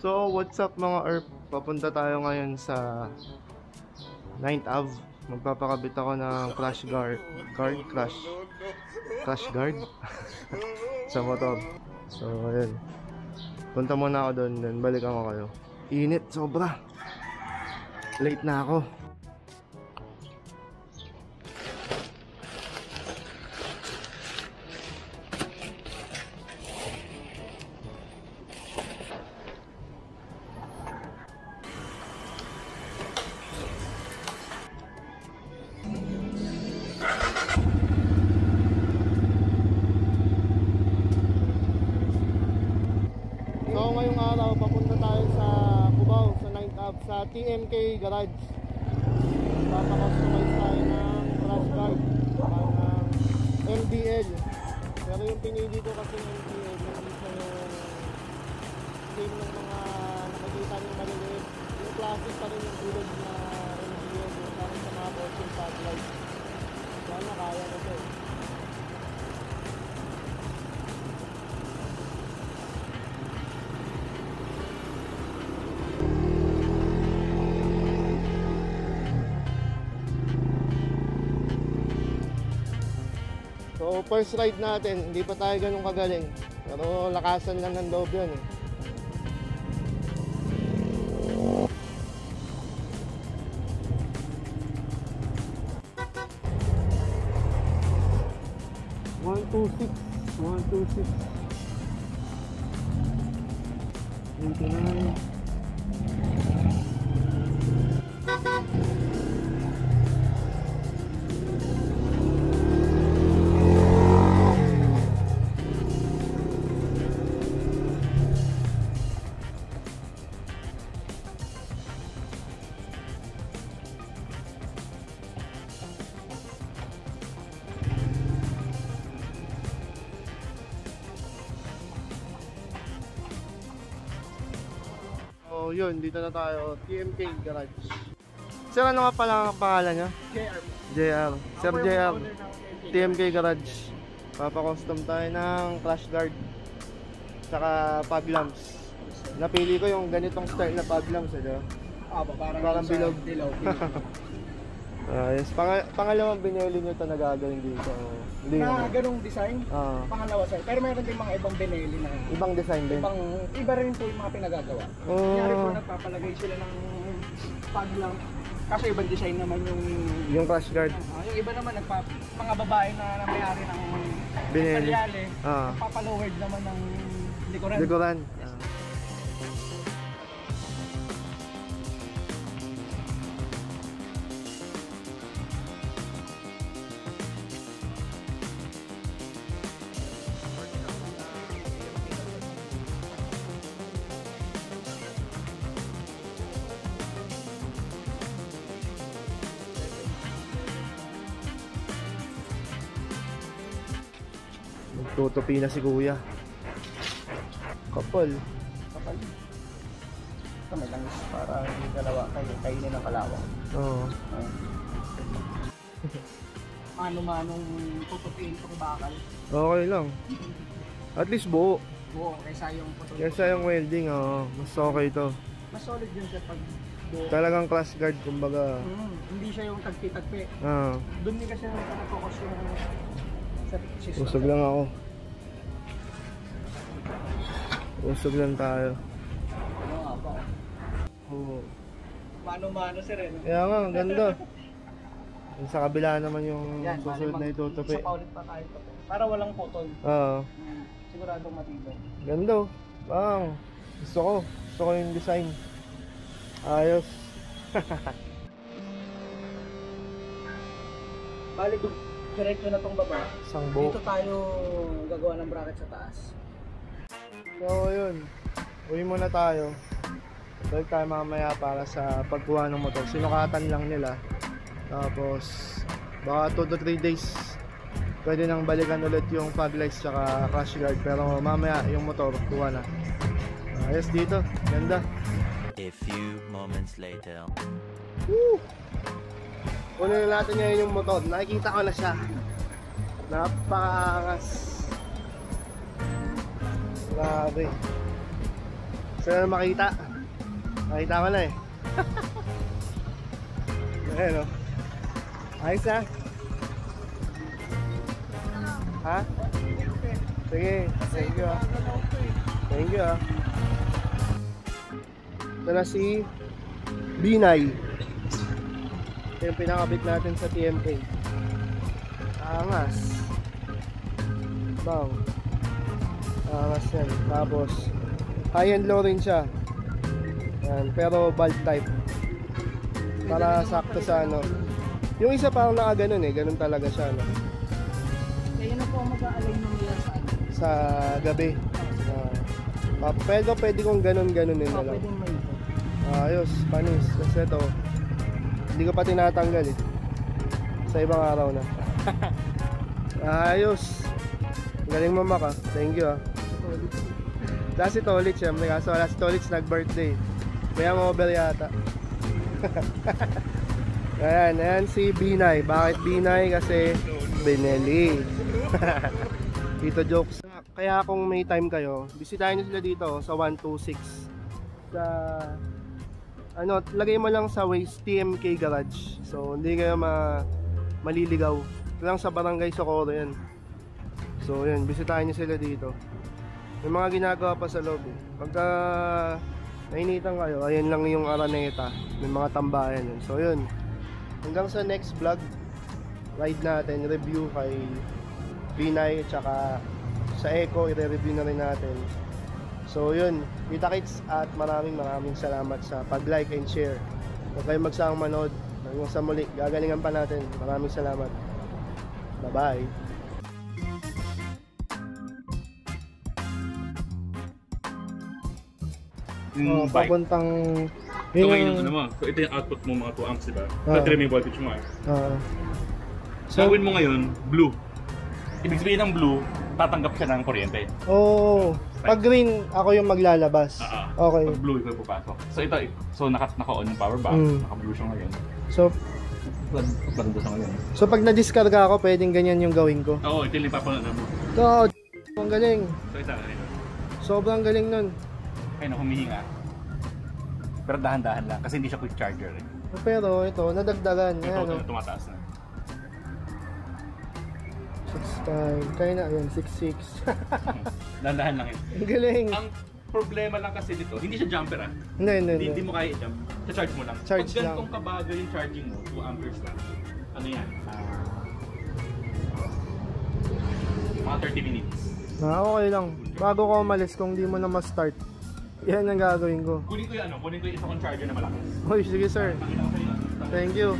So, what's up mga ERP? Papunta tayo ngayon sa 9th Ave. Magpapakabit ako ng crash guard sa motor. So, ayun. Punta muna ako doon, then balikan ko kayo. Init, sobra. Late na ako. So ngayong araw papunta tayo sa Cubao, sa 9th Ave, sa TMK Garage. Papakustomize tayo ng crash guard ng MDL. Pero yung pinili ko kasi ng MDL, hindi siya yung same ng mga nakikita nyo maliliit. Yung plastic pa rin yung gulod na MDL, yung parang sa mga Fortune Spotlight. Kaya kaya ko ito. So first ride natin, hindi pa tayo ganun kagaling. Pero lakasan lang ng loob yun eh. One, two, six. 89. So yun, dito na tayo, TMK Garage. Sir, ano nga pala ang pangalan nyo? JR. Sir JR, TMK Garage. Papakostom tayo ng crash guard saka fog lamps. Napili ko yung ganitong style na fog lamps, diba? Parang bilog. Yes. Pangalawang binili nyo ito na gagawin dito. Hindi na ganong design, pangalawa sir. Pero meron din mga ibang binili na ibang design din. Iba rin po yung mga pinagagawa. Kanyari po nagpapalagay sila ng fog lamp. Kasi ibang design naman yung crash guard. Yung iba naman mga babae na may-ari ng binili. Nagpapalowered naman ng likuran. Yes. Tutupi na si kuya. Kapal. Kami lang para hindi dalawa kainin ng kalawang. Oo. Mano-manong tutupiin itong bakal. Okay lang. At least buo. Buo, kaysa yung putol. Kaysa yung welding, mas okay to. Mas solid yun siya pag buo. Talagang crash guard, kumbaga. Hindi siya yung tagpi-tagpi. Doon din kasi nag-focus yung usog lang ako. Usog lang tayo. Ano nga ba? Oo. Mano-mano sir eh. Kaya nga, ganda. Sa kabila naman yung susunod na itutupi. Isa pa ulit pa tayo. Para walang putol. Siguradong matibay. Ganda. Bang. Gusto ko yung design. Ayos. Balik diretso na tong baba. Sangbo. Dito tayo gagawa ng bracket sa taas. So yun, uwi muna tayo. Balik tayo mamaya para sa pagkuha ng motor. Sinukatan lang nila. Tapos baka 2 to 3 days pwede nang balikan ulit yung fog lights tsaka crash guard. Pero mamaya yung motor kuha na. Ayos dito, ganda. A few moments later. Woo! Kunin na natin ngayon yung motor. Nakikita ko na siya. Napakaangas. Grabe. Gusto na makita. Makita ko na eh. Ayan o. Ayos na. Ha? Sige. Thank you ah. Thank you ah. Ito na si Binay. Ito yung pinakabit natin sa TMK. Angas. Bang. Angas yan. Tapos high and low rin siya. Yan. Pero bulb type. Para sakto sa ano. Yung isa parang nakaganon eh. Ganon talaga siya no? Kaya na po ang mag-aalay ng nila sa ano. Sa gabi. Pero pwede kong ganon-ganon din na lang. Pwedeng may ito. Ayos, panis. Kasi ito, hindi ko pa tinatanggal eh. Sa ibang araw na. Ayos. Galing mama ka. Thank you ah. Wala si Tolit syempre. Kaso wala si Tolit nag-birthday. Kaya over yata. Ayan si Binay. Bakit Binay? Kasi Benelli. Dito jokes. Kaya kung may time kayo, bisitahin nyo sila dito sa 126. Sa ano, lagay mo lang sa Waze TMK Garage. So hindi kayo maliligaw. Ito lang sa Barangay Socorro yan. So yun, bisitahin nyo sila dito. May mga ginagawa pa sa loob eh. Pagka nainitan kayo, ayan lang yung Araneta. May mga tambayan yun. So yun, hanggang sa next vlog, ride natin, review kay Binay at saka sa Eco, i-review na rin natin. So yun, kita-kits at maraming salamat sa pag-like and share. Huwag kayong magsawang manood. Hanggang sa muli, gagalingan pa natin. Maraming salamat. Bye-bye. Yung bike. Papuntang... So ngayon ano mo, so ito yung output mo mga 2 amps, diba? So ito yung voltage mo So, gawin mo ngayon, blue. Ibig sabihin ng blue, tatanggap siya ng kuryente. oh, pag green, ako yung maglalabas. Okay. Pag blue, ito yung pupasok. So ito, so naka-on yung power bank, naka-blue siya ngayon. So, Plug siya ngayon. so pag na-discarga ako, pwedeng ganyan yung gawin ko. Oo, ito yung papanood mo. So, ang galing. So ito, ano. Sobrang galing nun. Ayun, humihinga. Pero dahan-dahan lang, kasi hindi siya quick charger eh. Pero ito, nadagdagan. Ito, Ayan, oh. tumataas na. 6.5. Kaya na, yun, 6.6. Dahan-dahan lang yun. Ang galing. Ang problema lang kasi dito, hindi siya jumper ah. Hindi. Hindi mo kaya i-jump. Sa-charge mo lang. Charge Pag ganitong kabagal yung charging mo, 2 amperes lang. Ano yan? Mga 30 minutes. Okay lang. Bago ko umalis, kung di mo na ma-start, yan ang gagawin ko. Kunin ko yung isa kong charger na malakas. Hoy, sige sir. Pakita ko sa inyo. Thank you.